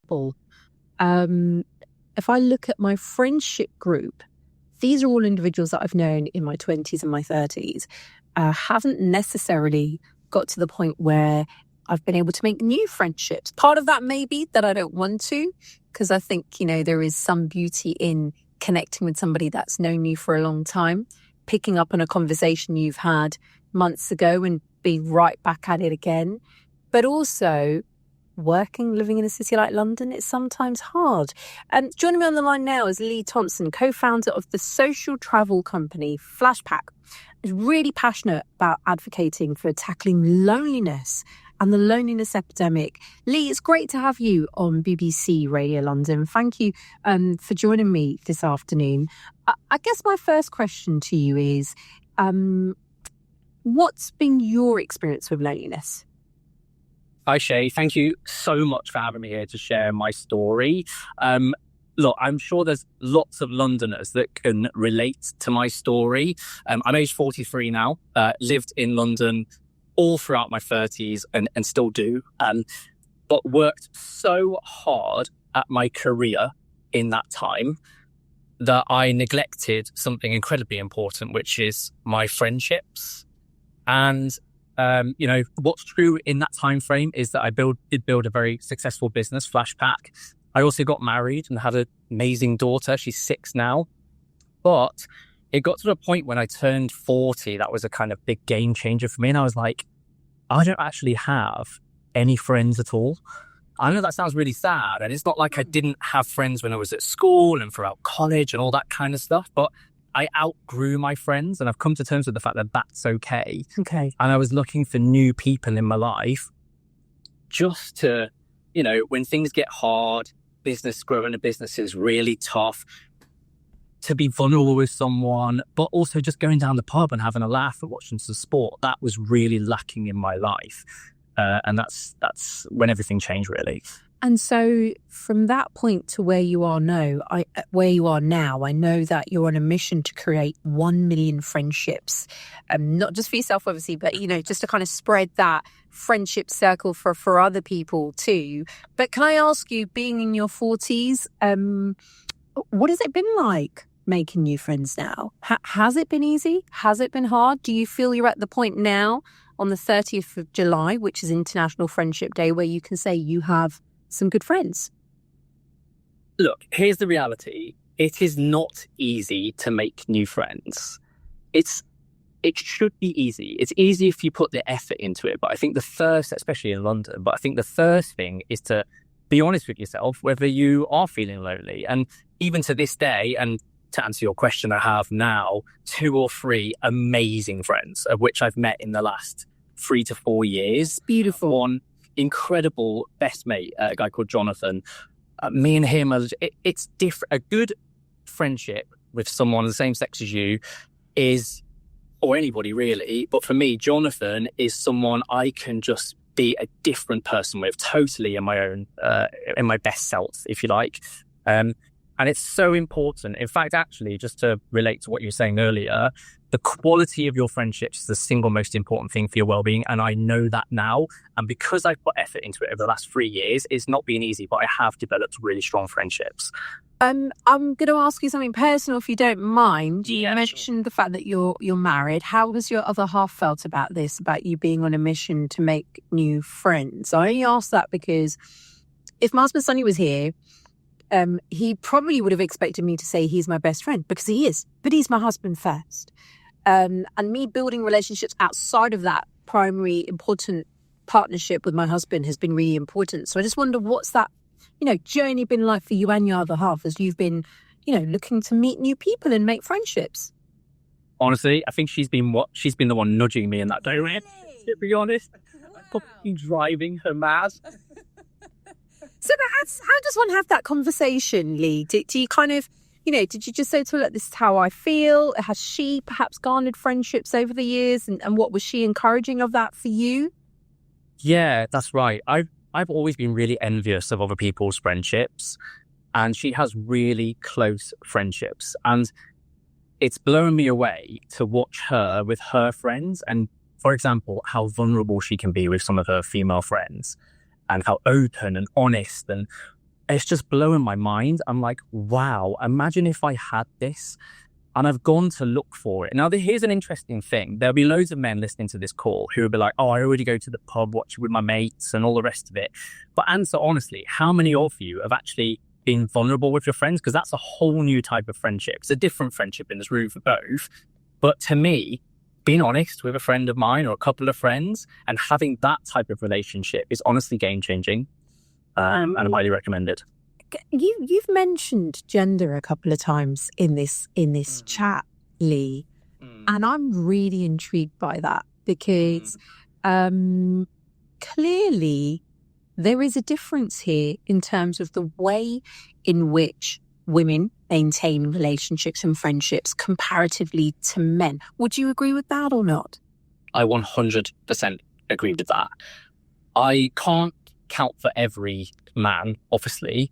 example, if I look at my friendship group, these are all individuals that I've known in my 20s and my 30s, haven't necessarily got to the point where I've been able to make new friendships. Part of that may be that I don't want to, because I think, there is some beauty in connecting with somebody that's known you for a long time, picking up on a conversation you've had months ago and be right back at it again. But also living in a city like London, it's sometimes hard. Joining me on the line now is Lee Thompson, co-founder of the social travel company Flashpack. Is really passionate about advocating for tackling loneliness and the loneliness epidemic. Lee, it's great to have you on BBC Radio London. Thank you for joining me this afternoon. I guess my first question to you is, what's been your experience with loneliness? Hi, Shay. Thank you so much for having me here to share my story. Look, I'm sure there's lots of Londoners that can relate to my story. I'm age 43 now, lived in London all throughout my 30s and still do, but worked so hard at my career in that time that I neglected something incredibly important, which is my friendships. And, what's true in that time frame is that I did build a very successful business, Flashpack. I also got married and had an amazing daughter. She's 6 now. But it got to the point when I turned 40, that was a kind of big game changer for me. And I was like, I don't actually have any friends at all. I know that sounds really sad. And it's not like I didn't have friends when I was at school and throughout college and all that kind of stuff. But I outgrew my friends, and I've come to terms with the fact that that's okay. Okay. And I was looking for new people in my life just to, when things get hard, growing a business is really tough, to be vulnerable with someone, but also just going down the pub and having a laugh and watching some sport. That was really lacking in my life. And that's when everything changed, really. And so from that point to where you are now, I know that you're on a mission to create 1 million friendships, not just for yourself, obviously, but, just to kind of spread that friendship circle for other people too. But can I ask you, being in your 40s, what has it been like making new friends now? Has it been easy? Has it been hard? Do you feel you're at the point now on the 30th of July, which is International Friendship Day, where you can say you have some good friends? Look, here's the reality. It is not easy to make new friends. It should be easy. It's easy if you put the effort into it. But I think the first, especially in London, thing is to be honest with yourself, whether you are feeling lonely. And even to this day, and to answer your question, I have now 2 or 3 amazing friends, of which I've met in the last 3 to 4 years. Beautiful. One incredible best mate, a guy called Jonathan. Me and him, it's different. A good friendship with someone the same sex as you is, or anybody really, but for me, Jonathan is someone I can just be a different person with, totally in my own, in my best self, if you like. And it's so important. In fact, actually, just to relate to what you were saying earlier, the quality of your friendships is the single most important thing for your well-being. And I know that now. And because I've put effort into it over the last 3 years, it's not been easy, but I have developed really strong friendships. I'm going to ask you something personal, if you don't mind. You mentioned the fact that you're married. How has your other half felt about this, about you being on a mission to make new friends? I only ask that because if my husband Sonny was here, he probably would have expected me to say he's my best friend, because he is, but he's my husband first. And me building relationships outside of that primary important partnership with my husband has been really important. So I just wonder, what's that, journey been like for you and your other half as you've been, looking to meet new people and make friendships? Honestly, I think she's been the one nudging me in that direction, to be honest. Probably driving her mad. So how does one have that conversation, Lee? Do you kind of, did you just say to her, look, this is how I feel? Has she perhaps garnered friendships over the years? And what was she encouraging of that for you? Yeah, that's right. I've always been really envious of other people's friendships, and she has really close friendships. And it's blown me away to watch her with her friends, and, for example, how vulnerable she can be with some of her female friends, and how open and honest and it's just blowing my mind. I'm like, wow, imagine if I had this and I've gone to look for it. Now, here's an interesting thing. There'll be loads of men listening to this call who will be like, oh, I already go to the pub, watch it with my mates and all the rest of it. But answer honestly, how many of you have actually been vulnerable with your friends? Because that's a whole new type of friendship. It's a different friendship in this room for both. But to me, being honest with a friend of mine or a couple of friends and having that type of relationship is honestly game-changing. And I'm highly recommended. You've mentioned gender a couple of times in this chat, Lee, and I'm really intrigued by that because clearly there is a difference here in terms of the way in which women maintain relationships and friendships comparatively to men. Would you agree with that or not? I 100% agree with that. I can't count for every man, obviously,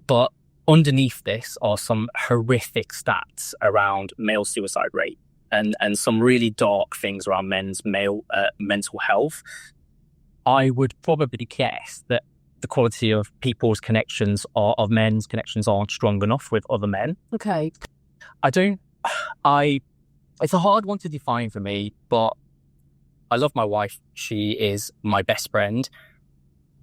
but underneath this are some horrific stats around male suicide rate and some really dark things around men's mental health. I would probably guess that the quality of people's connections of men's connections aren't strong enough with other men. Okay. It's a hard one to define for me, but I love my wife. She is my best friend.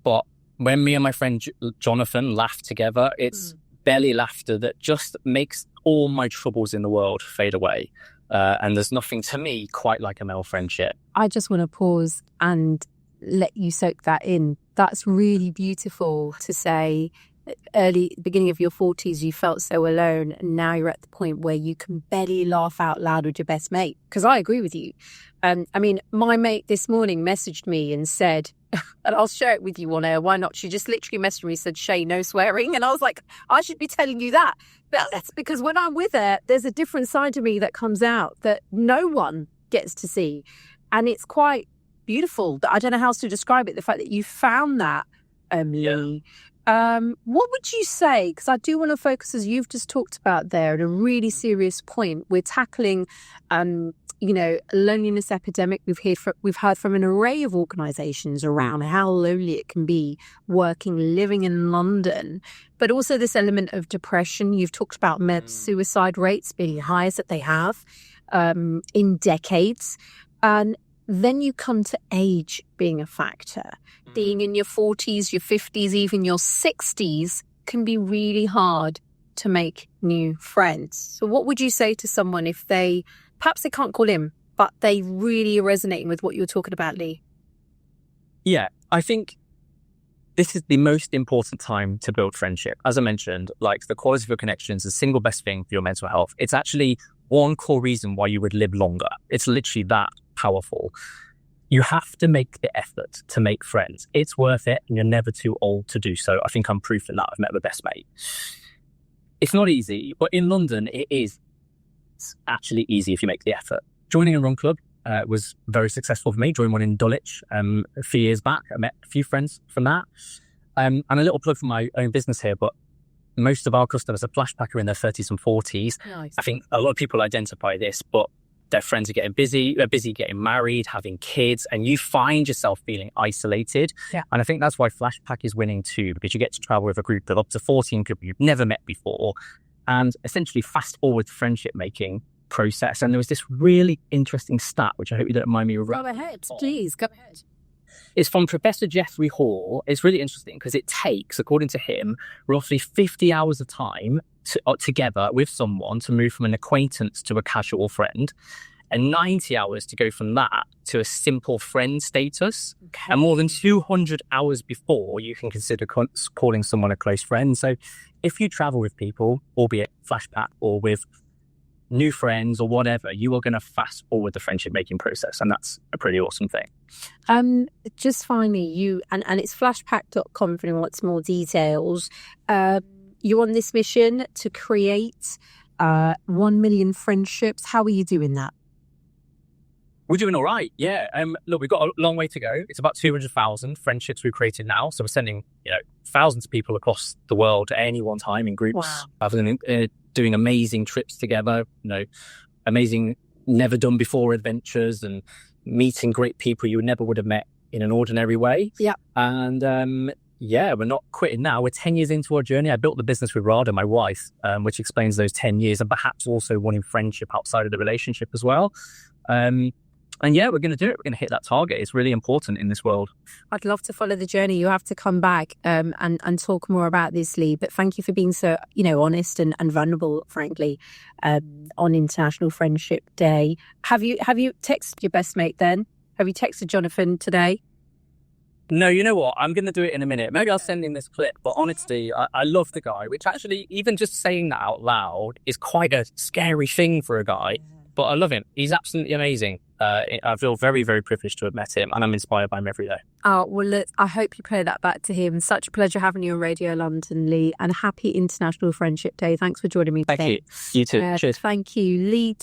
But when me and my friend Jonathan laugh together, it's belly laughter that just makes all my troubles in the world fade away. And there's nothing to me quite like a male friendship. I just want to pause and let you soak that in. That's really beautiful to say. Beginning of your 40s, you felt so alone, and now you're at the point where you can barely laugh out loud with your best mate. Because I agree with you. I mean, my mate this morning messaged me and said, and I'll share it with you on air, why not? She just literally messaged me and said, Shay, no swearing. And I was like, I should be telling you that. But that's because when I'm with her, there's a different side to me that comes out that no one gets to see. And it's quite beautiful. I don't know how else to describe it. The fact that you found that, Lee. What would you say? Because I do want to focus, as you've just talked about there, at a really serious point. We're tackling, a loneliness epidemic. We've heard from an array of organisations around how lonely it can be living in London, but also this element of depression. You've talked about men's suicide rates being the highest that they have in decades, and then you come to age being a factor. Being in your 40s, your 50s, even your 60s can be really hard to make new friends. So what would you say to someone if perhaps they can't call in, but they really are resonating with what you're talking about, Lee? Yeah, I think this is the most important time to build friendship. As I mentioned, like the quality of your connections is the single best thing for your mental health. It's actually one core reason why you would live longer. It's literally that powerful. You have to make the effort to make friends. It's worth it, and you're never too old to do so. I think I'm proof in that. I've met my best mate. It's not easy, but in London, it's actually easy if you make the effort. Joining a run club was very successful for me. Joined one in Dulwich a few years back. I met a few friends from that. And a little plug for my own business here, but most of our customers are Flashpacker in their 30s and 40s. Nice. I think a lot of people identify this, but their friends are getting busy, they're busy getting married, having kids, and you find yourself feeling isolated. Yeah. And I think that's why Flashpack is winning too, because you get to travel with a group of up to 14 people you've never met before and essentially fast forward the friendship making process. And there was this really interesting stat, which I hope you don't mind me. Go ahead, please, go ahead. It's from Professor Jeffrey Hall. It's really interesting because it takes, according to him, roughly 50 hours of time together with someone to move from an acquaintance to a casual friend, and 90 hours to go from that to a simple friend status, and more than 200 hours before you can consider calling someone a close friend. So if you travel with people, albeit Flashpack or with new friends or whatever, you are going to fast forward the friendship making process, and that's a pretty awesome thing. Just finally, and it's flashpack.com if anyone wants more details. You're on this mission to create 1 million friendships. How are you doing that? We're doing all right. Yeah. Look, we've got a long way to go. It's about 200,000 friendships we've created now. So we're sending, thousands of people across the world at any one time in groups. Wow. Doing amazing trips together, amazing never done before adventures and meeting great people you never would have met in an ordinary way. Yeah. And Yeah, we're not quitting now. We're 10 years into our journey. I built the business with Rada, my wife, which explains those 10 years and perhaps also wanting friendship outside of the relationship as well. And yeah, we're going to do it. We're going to hit that target. It's really important in this world. I'd love to follow the journey. You have to come back and talk more about this, Lee. But thank you for being so, honest and vulnerable, frankly, on International Friendship Day. Have you texted your best mate then? Have you texted Jonathan today? No, you know what? I'm going to do it in a minute. Maybe I'll send him this clip. But honestly, I love the guy, which actually, even just saying that out loud is quite a scary thing for a guy. But I love him. He's absolutely amazing. I feel very, very privileged to have met him, and I'm inspired by him every day. Oh, well, look, I hope you play that back to him. Such a pleasure having you on Radio London, Lee, and happy International Friendship Day. Thanks for joining me today. Thank you. You too. Cheers. Thank you, Lee.